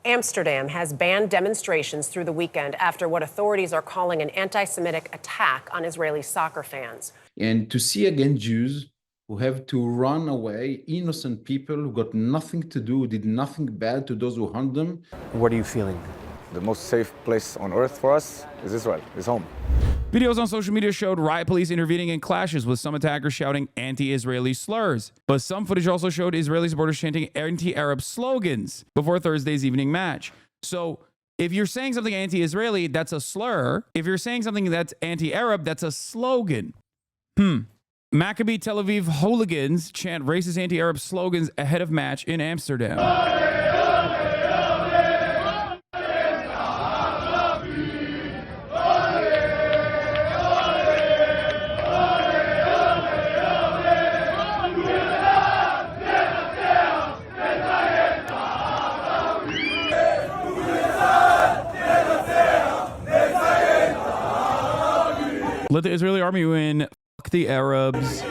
Amsterdam has banned demonstrations through the weekend after what authorities are calling an anti-Semitic attack on Israeli soccer fans. And to see again Jews who have to run away, innocent people who got nothing to do, did nothing bad to those who harmed them. What are you feeling? The most safe place on earth for us is Israel, is home. Videos on social media showed riot police intervening in clashes, with some attackers shouting anti-Israeli slurs. But some footage also showed Israeli supporters chanting anti-Arab slogans before Thursday's evening match. So if you're saying something anti-Israeli, that's a slur. If you're saying something that's anti-Arab, that's a slogan. Maccabi Tel Aviv hooligans chant racist anti-Arab slogans ahead of match in Amsterdam. Let the Israeli army win. Fuck the Arabs.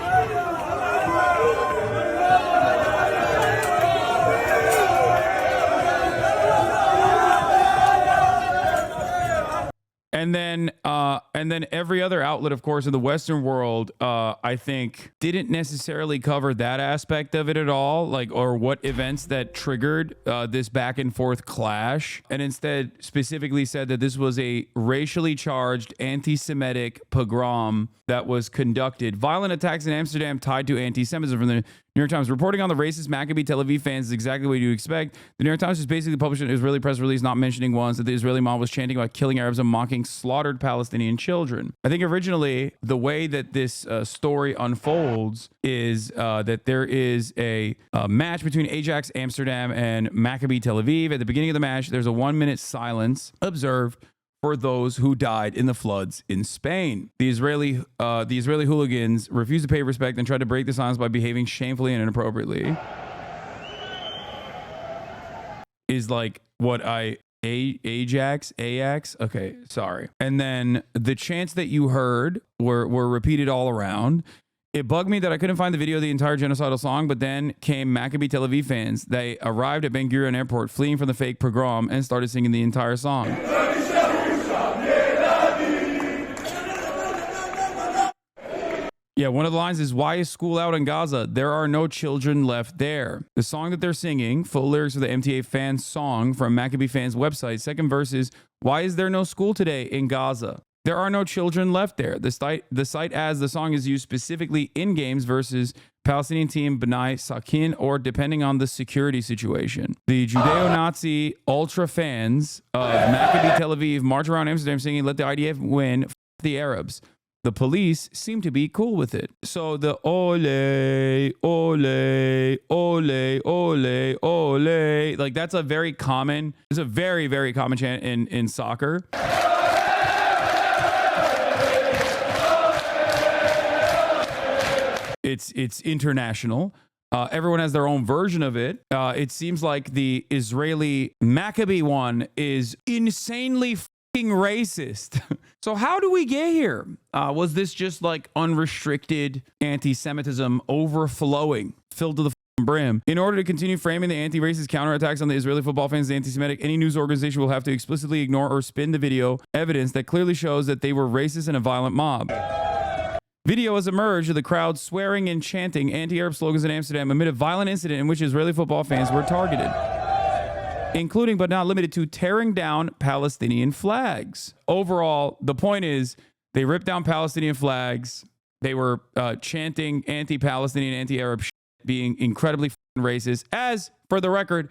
And then every other outlet, of course, in the Western world, I think, didn't necessarily cover that aspect of it at all, like, or what events that triggered this back and forth clash, and instead specifically said that this was a racially charged anti-Semitic pogrom that was conducted. Violent attacks in Amsterdam tied to anti-Semitism. From the New York Times, reporting on the racist Maccabi Tel Aviv fans is exactly what you expect. The New York Times just basically published an Israeli press release not mentioning once that the Israeli mob was chanting about killing Arabs and mocking slaughtered Palestinian children. I think originally the way that this story unfolds is that there is a match between Ajax Amsterdam and Maccabi Tel Aviv. At the beginning of the match, there's a 1-minute silence observed for those who died in the floods in Spain. The Israeli hooligans refused to pay respect and tried to break the silence by behaving shamefully and inappropriately. Is like what Ajax? Okay, sorry. And then the chants that you heard were repeated all around. It bugged me that I couldn't find the video of the entire genocidal song, but then came Maccabi Tel Aviv fans. They arrived at Ben Gurion Airport fleeing from the fake pogrom and started singing the entire song. Yeah, one of the lines is, "Why is school out in Gaza? There are no children left there." The song that they're singing, full lyrics of the MTA fan song from Maccabi fans' website. Second verse is, "Why is there no school today in Gaza? There are no children left there." The site as the song is used specifically in games versus Palestinian team B'nai Sakin, or depending on the security situation. The Judeo-Nazi ultra fans of Maccabi Tel Aviv march around Amsterdam singing, "Let the IDF win, f the Arabs." The police seem to be cool with it. So the ole, ole, ole, ole, ole, like that's a very common, it's a very, very common chant in soccer. It's international. Everyone has their own version of it. It seems like the Israeli Maccabi one is insanely racist. So how do we get here? Was this just like unrestricted anti-Semitism overflowing, filled to the brim? In order to continue framing the anti-racist counterattacks on the Israeli football fans as anti-Semitic, any news organization will have to explicitly ignore or spin the video evidence that clearly shows that they were racist and a violent mob. Video has emerged of the crowd swearing and chanting anti-Arab slogans in Amsterdam amid a violent incident in which Israeli football fans were targeted, including but not limited to tearing down Palestinian flags. Overall, the point is they ripped down Palestinian flags. They were chanting anti-Palestinian, anti-Arab shit, being incredibly racist, as, for the record,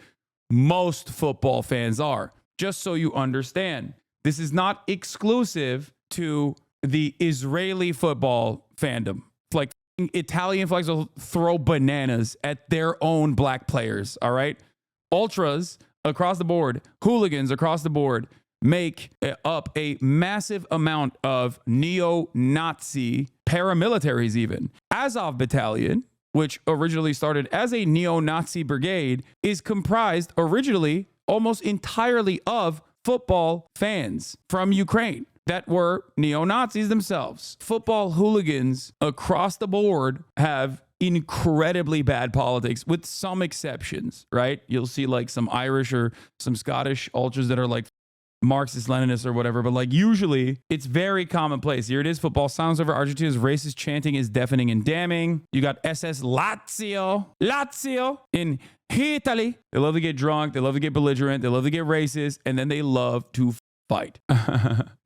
most football fans are. Just so you understand, this is not exclusive to the Israeli football fandom. Like, Italian flags will throw bananas at their own black players, all right? Ultras across the board, hooligans across the board, make up a massive amount of neo-Nazi paramilitaries even. Azov Battalion, which originally started as a neo-Nazi brigade, is comprised originally almost entirely of football fans from Ukraine that were neo-Nazis themselves. Football hooligans across the board have incredibly bad politics, with some exceptions, right? You'll see like some Irish or some Scottish ultras that are like Marxist Leninists or whatever, but like usually it's very commonplace. Here it is: football silence over Argentina's racist chanting is deafening and damning. You got SS Lazio in Italy. They love to get drunk, they love to get belligerent, they love to get racist, and then they love to fight.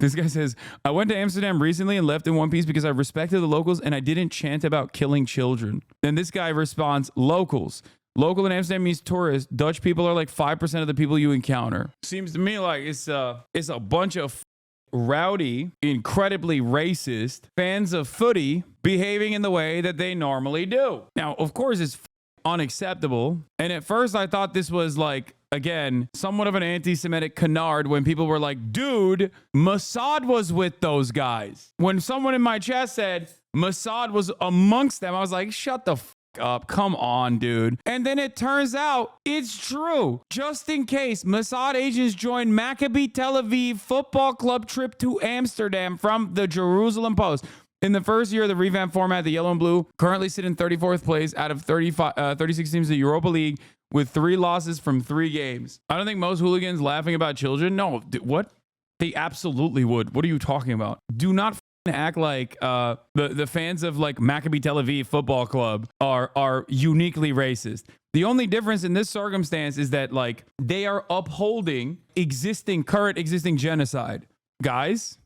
This guy says, I went to Amsterdam recently and left in one piece because I respected the locals and I didn't chant about killing children. Then this guy responds, locals. Local in Amsterdam means tourists. Dutch people are like 5% of the people you encounter. Seems to me like it's a bunch of rowdy, incredibly racist fans of footy behaving in the way that they normally do. Now, of course, it's unacceptable. And at first I thought this was like, again, somewhat of an anti-Semitic canard when people were like, dude, Mossad was with those guys. When someone in my chat said Mossad was amongst them, I was like, shut the up. Come on, dude. And then it turns out it's true. Just in case, Mossad agents joined Maccabi Tel Aviv Football Club trip to Amsterdam from the Jerusalem Post. In the first year of the revamped format, the yellow and blue currently sit in 34th place out of 36 teams in the Europa League with 3 losses from 3 games. I don't think most hooligans laughing about children. No, what? They absolutely would. What are you talking about? Do not act like the fans of like Maccabi Tel Aviv Football Club are uniquely racist. The only difference in this circumstance is that like they are upholding current existing genocide. Guys,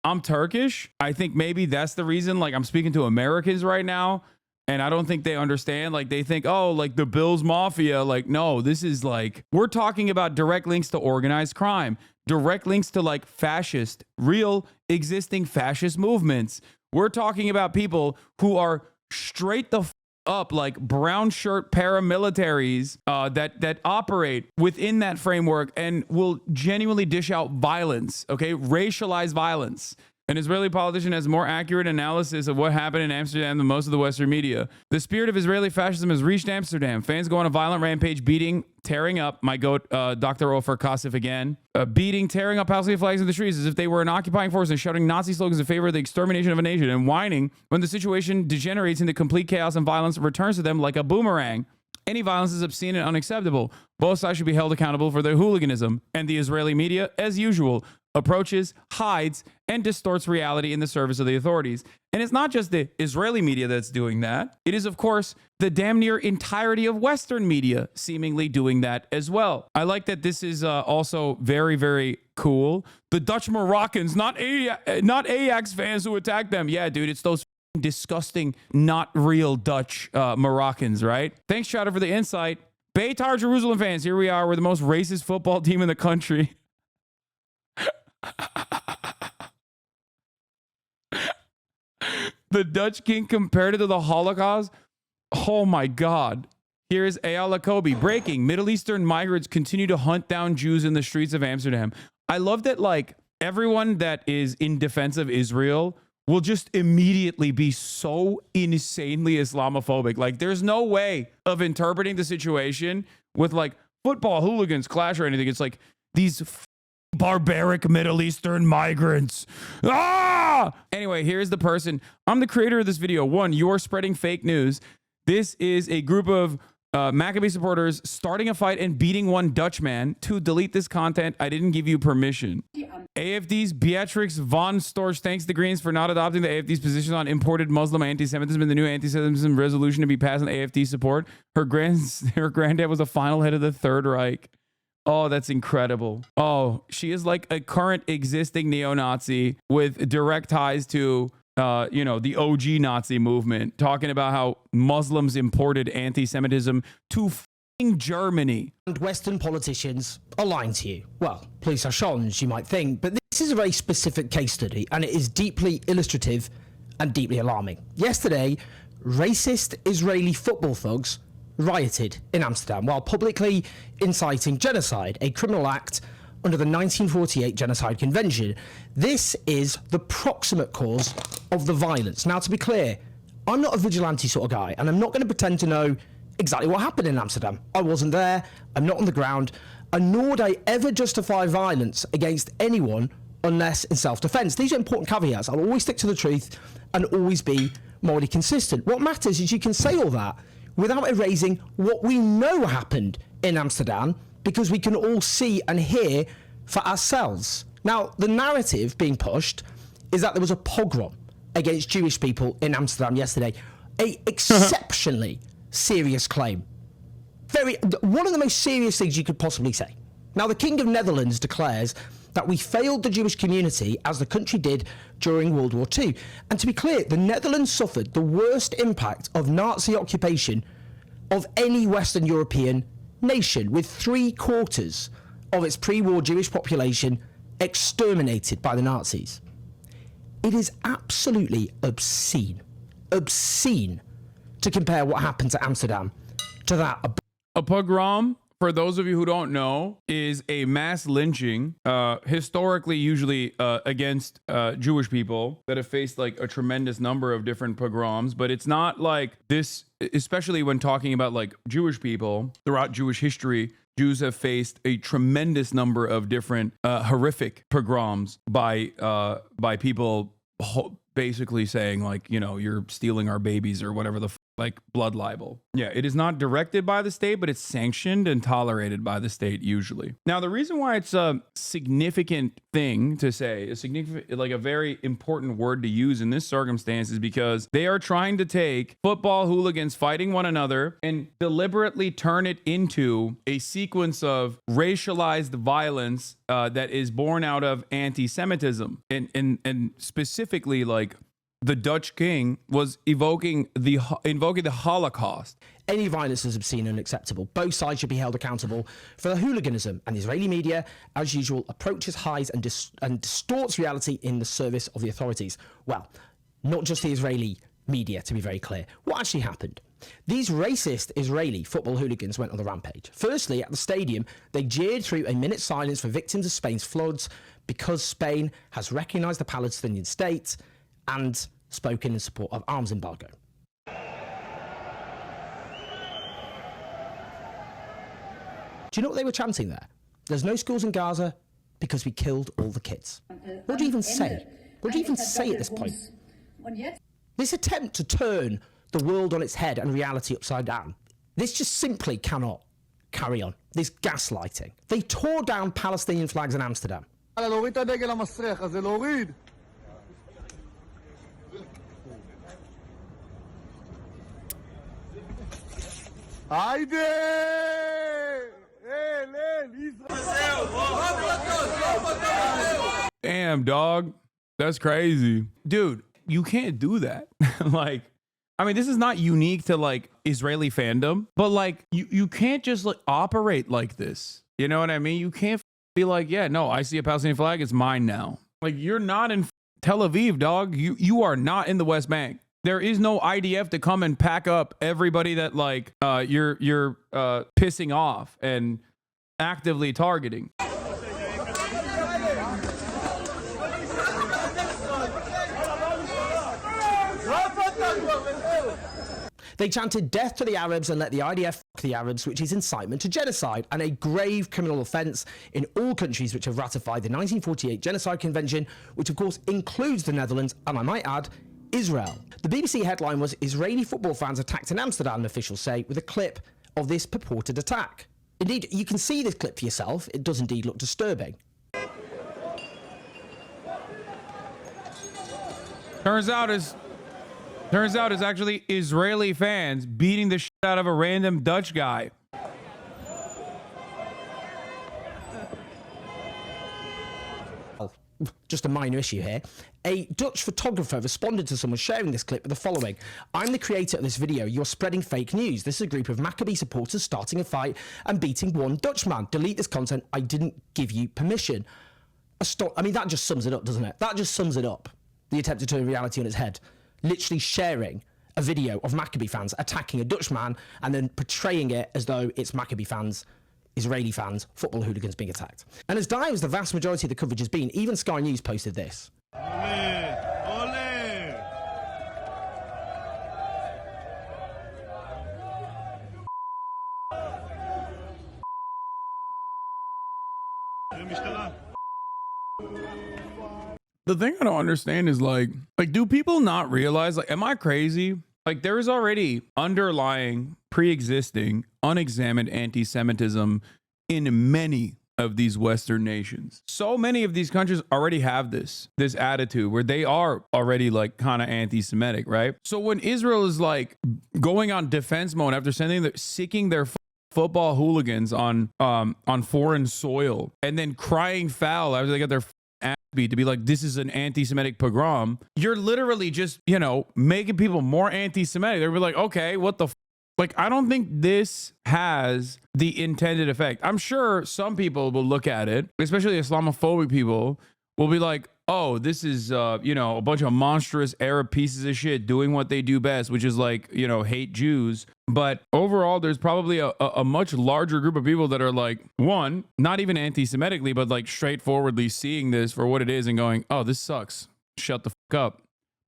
I'm Turkish. I think maybe that's the reason. Like, I'm speaking to Americans right now, and I don't think they understand. Like, they think, oh, like the Bills Mafia. Like, no, this is like, we're talking about direct links to organized crime, direct links to like fascist, real existing fascist movements. We're talking about people who are straight the up like brown shirt paramilitaries that operate within that framework and will genuinely dish out violence, okay? Racialized violence. An Israeli politician has more accurate analysis of what happened in Amsterdam than most of the Western media. The spirit of Israeli fascism has reached Amsterdam. Fans go on a violent rampage, beating, tearing up, my goat, Dr. Ofer Kasif again, beating, tearing up Palestinian flags in the streets as if they were an occupying force and shouting Nazi slogans in favor of the extermination of a nation and whining when the situation degenerates into complete chaos and violence returns to them like a boomerang. Any violence is obscene and unacceptable. Both sides should be held accountable for their hooliganism. And the Israeli media, as usual, approaches, hides, and distorts reality in the service of the authorities. And it's not just the Israeli media that's doing that. It is, of course, the damn near entirety of Western media seemingly doing that as well. I like that this is also very, very cool. The Dutch Moroccans, not Ajax fans who attacked them. Yeah, dude, it's those disgusting, not real Dutch Moroccans, right? Thanks, Shadow, for the insight. Beitar Jerusalem fans, here we are. We're the most racist football team in the country. The Dutch king compared it to the Holocaust. Oh my God. Here's Ayala Kobe. Breaking. Middle Eastern migrants continue to hunt down Jews in the streets of Amsterdam. I love that like everyone that is in defense of Israel will just immediately be so insanely Islamophobic. Like there's no way of interpreting the situation with like football hooligans clash or anything. It's like these barbaric Middle Eastern migrants. Ah! Anyway, here's the person. I'm the creator of this video. 1, you're spreading fake news. This is a group of Maccabi supporters starting a fight and beating one Dutch man. 2, delete this content. I didn't give you permission. AFD's Beatrix von Storch thanks the Greens for not adopting the AFD's position on imported Muslim anti-Semitism in the new anti-Semitism resolution to be passed on AFD support. Her granddad was a final head of the Third Reich. Oh, that's incredible. Oh, she is like a current existing neo-Nazi with direct ties to, the OG Nazi movement, talking about how Muslims imported anti-Semitism to Germany. And Western politicians are lying to you. Well, police are shuns, you might think, but this is a very specific case study, and it is deeply illustrative and deeply alarming. Yesterday, racist Israeli football thugs rioted in Amsterdam while publicly inciting genocide, a criminal act under the 1948 Genocide Convention. This is the proximate cause of the violence. Now, to be clear, I'm not a vigilante sort of guy, and I'm not going to pretend to know exactly what happened in Amsterdam. I wasn't there, I'm not on the ground, and nor would I ever justify violence against anyone unless in self-defense. These are important caveats. I'll always stick to the truth and always be morally consistent. What matters is you can say all that without erasing what we know happened in Amsterdam, because we can all see and hear for ourselves. Now, the narrative being pushed is that there was a pogrom against Jewish people in Amsterdam yesterday. A exceptionally serious claim. One of the most serious things you could possibly say. Now, the King of Netherlands declares that we failed the Jewish community as the country did during World War II. And to be clear, the Netherlands suffered the worst impact of Nazi occupation of any Western European nation, with 3/4 of its pre-war Jewish population exterminated by the Nazis. It is absolutely obscene to compare what happened to Amsterdam to that. A pogrom, for those of you who don't know, is a mass lynching, historically usually against Jewish people that have faced like a tremendous number of different pogroms. But it's not like this, especially when talking about like Jewish people throughout Jewish history. Jews have faced a tremendous number of different horrific pogroms by people basically saying like, you know, you're stealing our babies or whatever the like blood libel. Yeah, it is not directed by the state, but it's sanctioned and tolerated by the state usually. Now, the reason why it's a significant thing to say, a significant, like a very important word to use in this circumstance, is because they are trying to take football hooligans fighting one another and deliberately turn it into a sequence of racialized violence that is born out of anti-Semitism, and specifically like the Dutch king was invoking the Holocaust. Any violence is obscene and unacceptable. Both sides should be held accountable for the hooliganism, and the Israeli media, as usual, approaches, hides and distorts reality in the service of the authorities. Well, not just the Israeli media, to be very clear. What actually happened? These racist Israeli football hooligans went on the rampage. Firstly, at the stadium, they jeered through a minute's silence for victims of Spain's floods because Spain has recognised the Palestinian state and spoken in support of arms embargo. Do you know what they were chanting there? There's no schools in Gaza because we killed all the kids. What do you even say? What do you even say at this point? This attempt to turn the world on its head and reality upside down, this just simply cannot carry on. This gaslighting. They tore down Palestinian flags in Amsterdam. Damn, dog. That's crazy. Dude, you can't do that. Like, I mean, this is not unique to like Israeli fandom, but like you can't just like operate like this. You know what I mean? You can't be like, yeah, no, I see a Palestinian flag, it's mine now. Like, you're not in Tel Aviv, dog. You are not in the West Bank. There is no IDF to come and pack up everybody that like you're pissing off and actively targeting. They chanted death to the Arabs and let the IDF fuck the Arabs, which is incitement to genocide and a grave criminal offence in all countries which have ratified the 1948 Genocide Convention, which of course includes the Netherlands and, I might add, Israel. The BBC headline was Israeli football fans attacked in Amsterdam, officials say, with a clip of this purported attack. Indeed, you can see this clip for yourself. It does indeed look disturbing. Turns out it's actually Israeli fans beating the shit out of a random Dutch guy. Just a minor issue here. A Dutch photographer responded to someone sharing this clip with the following: "I'm the creator of this video. You're spreading fake news. This is a group of Maccabi supporters starting a fight and beating one Dutchman. Delete this content. I didn't give you permission." I mean, that just sums it up, doesn't it? That just sums it up. The attempt to turn reality on its head. Literally sharing a video of Maccabi fans attacking a Dutchman and then portraying it as though it's Maccabi fans, Israeli fans, football hooligans being attacked. And as dire as the vast majority of the coverage has been, even Sky News posted this. The thing I don't understand is like, do people not realize, like, am I crazy? Like, there is already underlying, pre-existing, unexamined anti-Semitism in many of these Western nations. So many of these countries already have this attitude where they are already like kind of anti-Semitic, right? So when Israel is like going on defense mode after sicking their football hooligans on foreign soil and then crying foul after they got their ass beat to be like, this is an anti-Semitic pogrom, you're literally just, you know, making people more anti-Semitic. They'll be like, okay, what the like, I don't think this has the intended effect. I'm sure some people will look at it, especially Islamophobic people, will be like, oh, this is, you know, a bunch of monstrous Arab pieces of shit doing what they do best, which is like, you know, hate Jews. But overall, there's probably a much larger group of people that are like, one, not even anti-Semitically, but like straightforwardly seeing this for what it is and going, oh, this sucks. Shut the fuck up.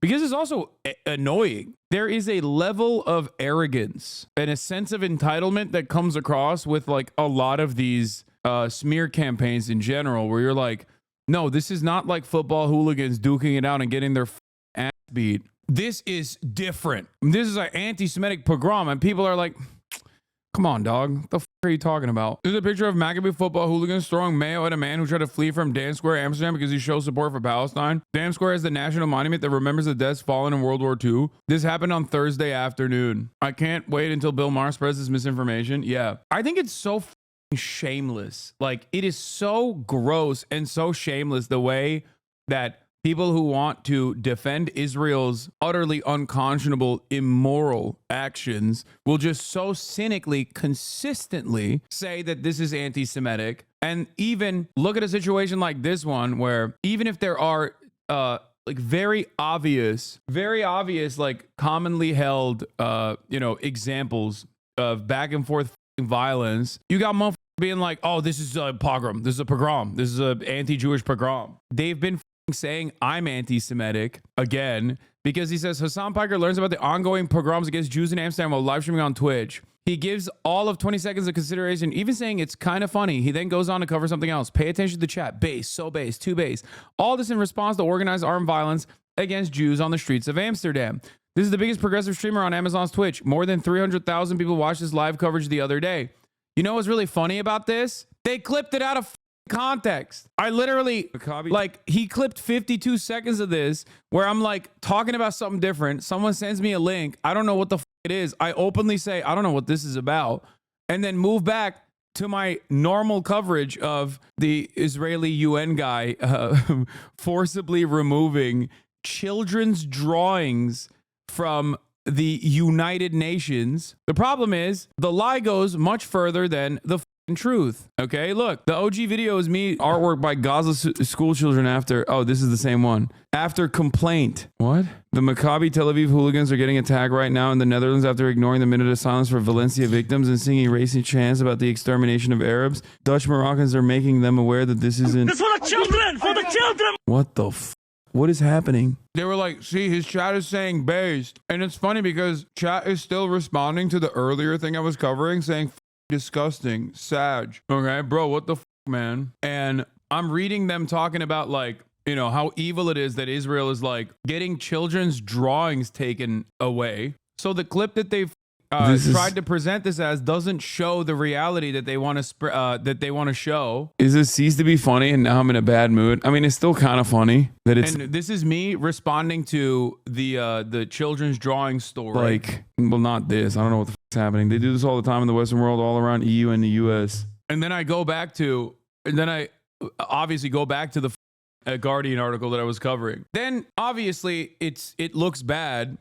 Because it's also annoying. There is a level of arrogance and a sense of entitlement that comes across with like a lot of these smear campaigns in general, where you're like, no, this is not like football hooligans duking it out and getting their ass beat. This is different. This is an anti-Semitic pogrom. And people are like, come on, dog. The are you talking about? There's a picture of Maccabi football hooligans throwing mayo at a man who tried to flee from Dam Square, Amsterdam, because he shows support for Palestine. Dam Square is the national monument that remembers the deaths fallen in World War II. This happened on Thursday afternoon. I can't wait until Bill Maher spreads this misinformation. Yeah. I think it's so shameless. Like, it is so gross and so shameless the way that people who want to defend Israel's utterly unconscionable, immoral actions will just so cynically, consistently say that this is anti-Semitic. And even look at a situation like this one, where even if there are like very obvious, like commonly held, you know, examples of back and forth violence, you got motherfuckers being like, oh, this is a pogrom. This is a pogrom. This is an anti-Jewish pogrom. They've been saying I'm anti-Semitic again because he says Hasan Piker learns about the ongoing pogroms against Jews in Amsterdam while live streaming on Twitch. He gives all of 20 seconds of consideration, even saying it's kind of funny. He then goes on to cover something else. Pay attention to the chat. Base, so base, too base. All this in response to organized armed violence against Jews on the streets of Amsterdam. This is the biggest progressive streamer on Amazon's Twitch. More than 300,000 people watched this live coverage the other day. You know what's really funny about this? They clipped it out of context. I literally, like, he clipped 52 seconds of this where I'm like talking about something different. Someone sends me a link. I don't know what the it is. I openly say, I don't know what this is about. And then move back to my normal coverage of the Israeli UN guy forcibly removing children's drawings from the United Nations. The problem is the lie goes much further than the truth. Okay, look, the OG video is me, artwork by Gaza school children after, oh, this is the same one. After complaint. What? The Maccabi Tel Aviv hooligans are getting attacked right now in the Netherlands after ignoring the minute of silence for Valencia victims and singing racing chants about the extermination of Arabs. Dutch Moroccans are making them aware that this isn't... It's for the children! For the children! What the what is happening? They were like, see, his chat is saying based. And it's funny because chat is still responding to the earlier thing I was covering, saying disgusting, sag. Okay, bro, what the man? And I'm reading them talking about, like, you know, how evil it is that Israel is like getting children's drawings taken away. So the clip that they've tried to present this as doesn't show the reality that they want to show. Is it ceased to be funny and now I'm in a bad mood? I mean, it's still kind of funny that it's. And this is me responding to the children's drawing story. Like, well, not this. I don't know what the f***'s happening. They do this all the time in the Western world, all around EU and the US. And then I obviously go back to the Guardian article that I was covering. Then obviously it looks bad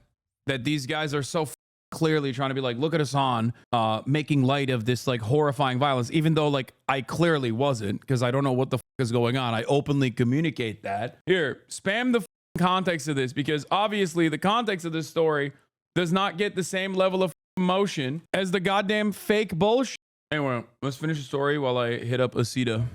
that these guys are so clearly trying to be like, look at Hasan making light of this like horrifying violence, even though like I clearly wasn't, because I don't know what the is going on. I openly communicate that. Here, spam the context of this, because obviously the context of this story does not get the same level of emotion as the goddamn fake bullshit. Anyway, let's finish the story while I hit up Asita.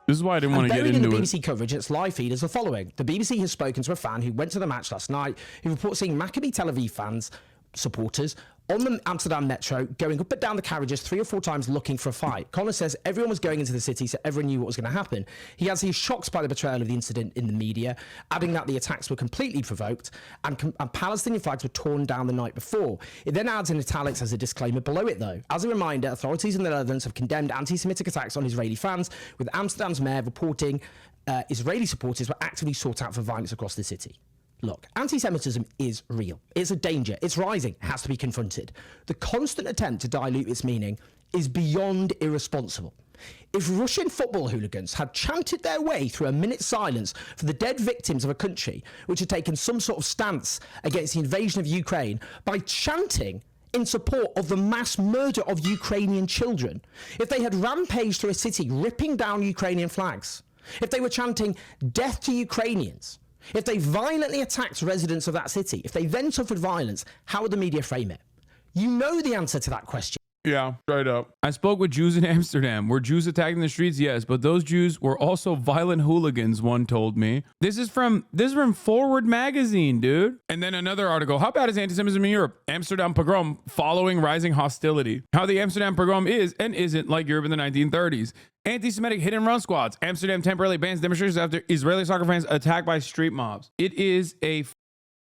This is why I didn't want to get into it. In the BBC coverage, its live feed is the following. The BBC has spoken to a fan who went to the match last night, who reports seeing Maccabi Tel Aviv fans, supporters, on the Amsterdam metro, going up and down the carriages 3 or 4 times looking for a fight. Connor says everyone was going into the city, so everyone knew what was going to happen. He adds he's shocked by the betrayal of the incident in the media, adding that the attacks were completely provoked and Palestinian flags were torn down the night before. It then adds in italics as a disclaimer below it, though. As a reminder, authorities in the Netherlands have condemned anti-Semitic attacks on Israeli fans, with Amsterdam's mayor reporting Israeli supporters were actively sought out for violence across the city. Look, anti-Semitism is real. It's a danger. It's rising. It has to be confronted. The constant attempt to dilute its meaning is beyond irresponsible. If Russian football hooligans had chanted their way through a minute's silence for the dead victims of a country which had taken some sort of stance against the invasion of Ukraine by chanting in support of the mass murder of Ukrainian children, if they had rampaged through a city ripping down Ukrainian flags, if they were chanting death to Ukrainians, if they violently attacked residents of that city, if they then suffered violence, how would the media frame it? You know the answer to that question. Yeah, straight up. I spoke with Jews in Amsterdam. Were Jews attacking the streets? Yes, but those Jews were also violent hooligans, one told me. This is from Forward magazine, dude. And then another article. How bad is anti-Semitism in Europe? Amsterdam pogrom following rising hostility. How the Amsterdam pogrom is and isn't like Europe in the 1930s. Anti-Semitic hit-and-run squads. Amsterdam temporarily bans demonstrations after Israeli soccer fans attacked by street mobs. It is a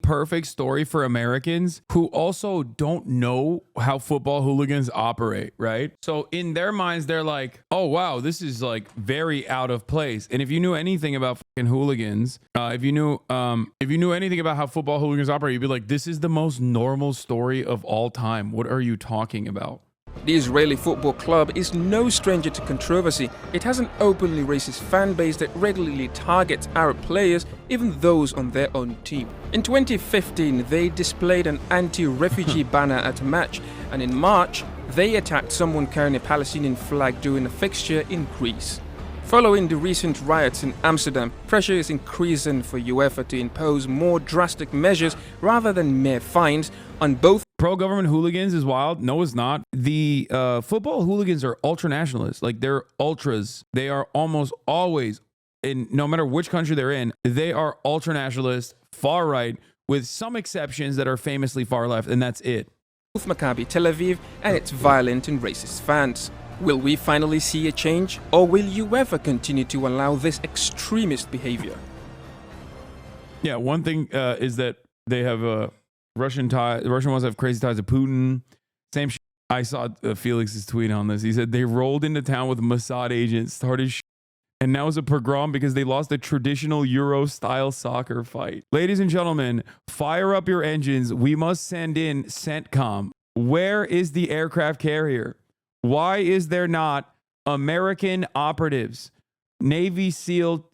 perfect story for Americans who also don't know how football hooligans operate, right? So in their minds, they're like, oh, wow, this is like very out of place. And if you knew anything about fucking hooligans, if you knew anything about how football hooligans operate, you'd be like, this is the most normal story of all time. What are you talking about? The Israeli football club is no stranger to controversy. It has an openly racist fan base that regularly targets Arab players, even those on their own team. In 2015, they displayed an anti-refugee banner at a match, and in March, they attacked someone carrying a Palestinian flag during a fixture in Greece. Following the recent riots in Amsterdam, pressure is increasing for UEFA to impose more drastic measures rather than mere fines on both. Pro-government hooligans is wild. No, it's not. The football hooligans are ultra-nationalists. Like, they're ultras. They are almost always, in no matter which country they're in, they are ultra-nationalists, far-right, with some exceptions that are famously far-left, and that's it. Both Maccabi Tel Aviv and its violent and racist fans. Will we finally see a change, or will UEFA continue to allow this extremist behavior? Yeah, one thing is that they have Russian ones have crazy ties to Putin. Same shit. I saw Felix's tweet on this. He said they rolled into town with Mossad agents, started and now it's a pogrom because they lost a traditional Euro-style soccer fight. Ladies and gentlemen, fire up your engines. We must send in CENTCOM. Where is the aircraft carrier? Why is there not American operatives, Navy SEAL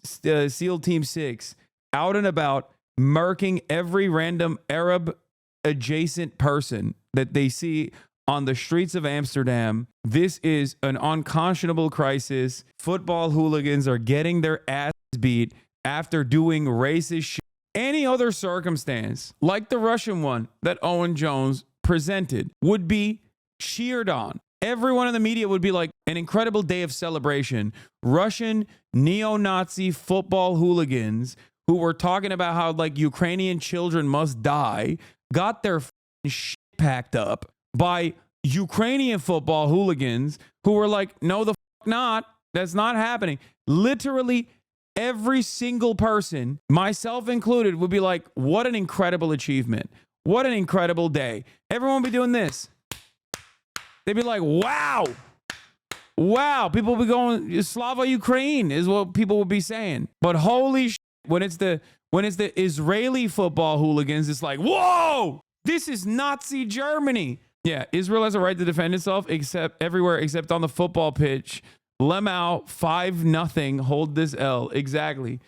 Team 6, out and about, murking every random Arab adjacent person that they see on the streets of Amsterdam? This is an unconscionable crisis. Football hooligans are getting their ass beat after doing racist shit. Any other circumstance, like the Russian one that Owen Jones presented, would be cheered on. Everyone in the media would be like, an incredible day of celebration. Russian neo-Nazi football hooligans who were talking about how like Ukrainian children must die got their shit packed up by Ukrainian football hooligans who were like, no, the not. That's not happening. Literally every single person, myself included, would be like, what an incredible achievement. What an incredible day. Everyone would be doing this. They'd be like, wow. Wow. People would be going, Slava Ukraine is what people would be saying. But holy shit, when it's the Israeli football hooligans, it's like, whoa, this is Nazi Germany. Yeah, Israel has a right to defend itself everywhere except on the football pitch. Lemau 5-0, hold this L. Exactly.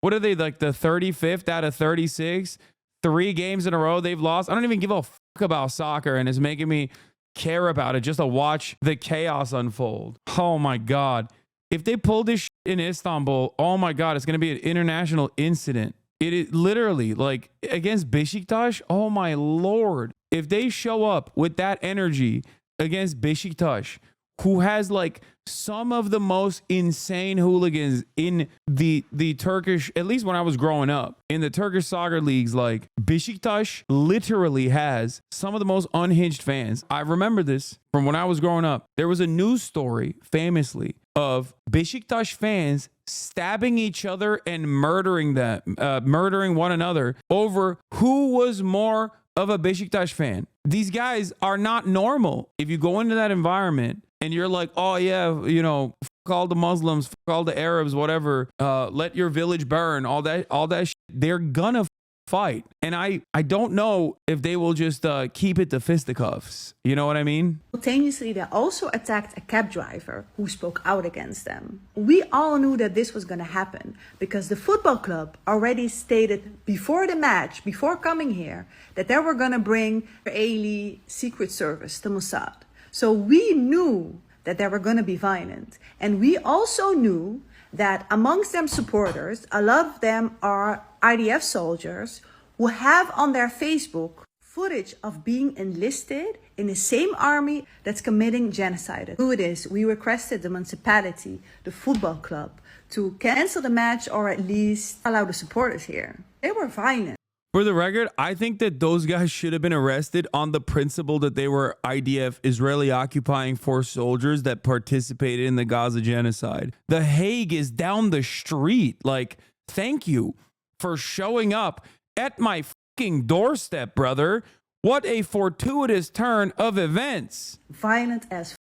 What are they, like the 35th out of 36? 3 games in a row they've lost. I don't even give a fuck about soccer, and it's making me care about it just to watch the chaos unfold. Oh my God. If they pull this shit in Istanbul, oh my God, it's going to be an international incident. It is literally like against Beşiktaş. Oh my Lord. If they show up with that energy against Beşiktaş, who has like some of the most insane hooligans in the Turkish, at least when I was growing up, in the Turkish soccer leagues. Like Beşiktaş literally has some of the most unhinged fans. I remember this from when I was growing up. There was a news story famously of Beşiktaş fans stabbing each other and murdering one another over who was more of a Beşiktaş fan. These guys are not normal. If you go into that environment and you're like, oh yeah, you know, fuck all the Muslims, fuck all the Arabs, whatever, let your village burn, all that shit, they're gonna fight. And I don't know if they will just keep it to fisticuffs. You know what I mean? Simultaneously, they also attacked a cab driver who spoke out against them. We all knew that this was going to happen because the football club already stated before the match, before coming here, that they were going to bring Israeli Secret Service, the Mossad. So we knew that they were going to be violent. And we also knew that amongst them supporters, a lot of them are IDF soldiers who have on their Facebook footage of being enlisted in the same army that's committing genocide. Who it is, we requested the municipality, the football club, to cancel the match or at least allow the supporters here. They were violent. For the record, I think that those guys should have been arrested on the principle that they were IDF, Israeli occupying force soldiers that participated in the Gaza genocide. The Hague is down the street. Like, thank you for showing up at my fucking doorstep, brother. What a fortuitous turn of events. Violent as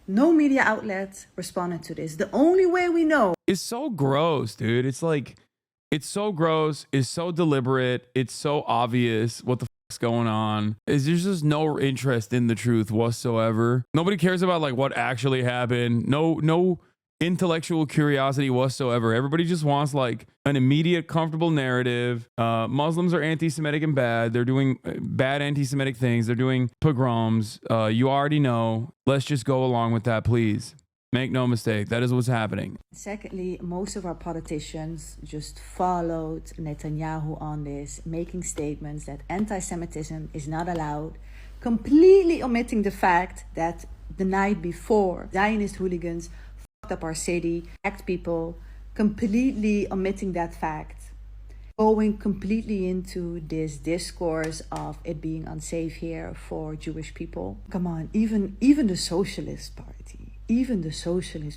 no media outlet responded to this. The only way we know is so gross, dude. It's like, it's so gross. It's so deliberate. It's so obvious what the fuck's going on. There's just no interest in the truth whatsoever. Nobody cares about like what actually happened. No intellectual curiosity whatsoever. Everybody just wants like an immediate, comfortable narrative. Muslims are anti-Semitic and bad. They're doing bad anti-Semitic things. They're doing pogroms. You already know. Let's just go along with that, please. Make no mistake, that is what's happening. Secondly, most of our politicians just followed Netanyahu on this, making statements that anti-Semitism is not allowed, completely omitting the fact that the night before, Zionist hooligans fucked up our city, attacked people, completely omitting that fact, going completely into this discourse of it being unsafe here for Jewish people. Come on, even the Socialist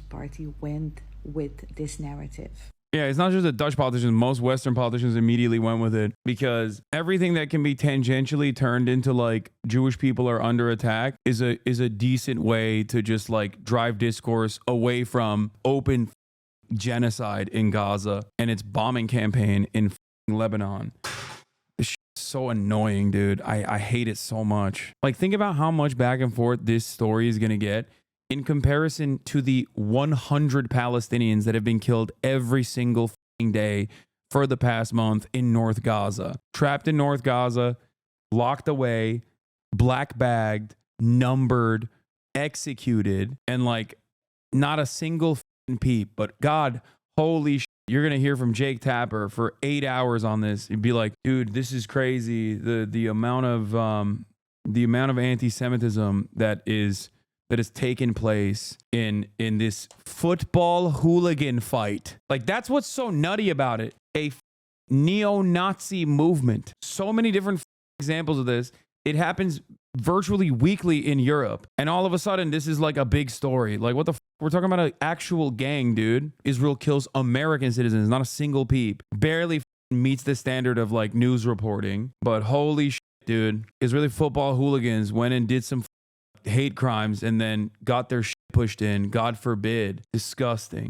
Party went with this narrative. Yeah, it's not just the Dutch politicians. Most Western politicians immediately went with it because everything that can be tangentially turned into like Jewish people are under attack is a decent way to just like drive discourse away from open genocide in Gaza and its bombing campaign in Lebanon. This shit is so annoying, dude. I hate it so much. Like, think about how much back and forth this story is gonna get in comparison to the 100 Palestinians that have been killed every single day for the past month in North Gaza. Trapped in North Gaza, locked away, black bagged, numbered, executed, and like not a single peep. But God, holy shit, you're going to hear from Jake Tapper for 8 hours on this. You'd be like, dude, this is crazy. The amount of anti-Semitism that has taken place in this football hooligan fight. Like, that's what's so nutty about it. A neo-Nazi movement. So many different examples of this. It happens virtually weekly in Europe. And all of a sudden, this is like a big story. Like, what the we're talking about an actual gang, dude. Israel kills American citizens, not a single peep. Barely meets the standard of like news reporting. But holy shit, dude. Israeli football hooligans went and did some hate crimes and then got their shit pushed in. God forbid. Disgusting.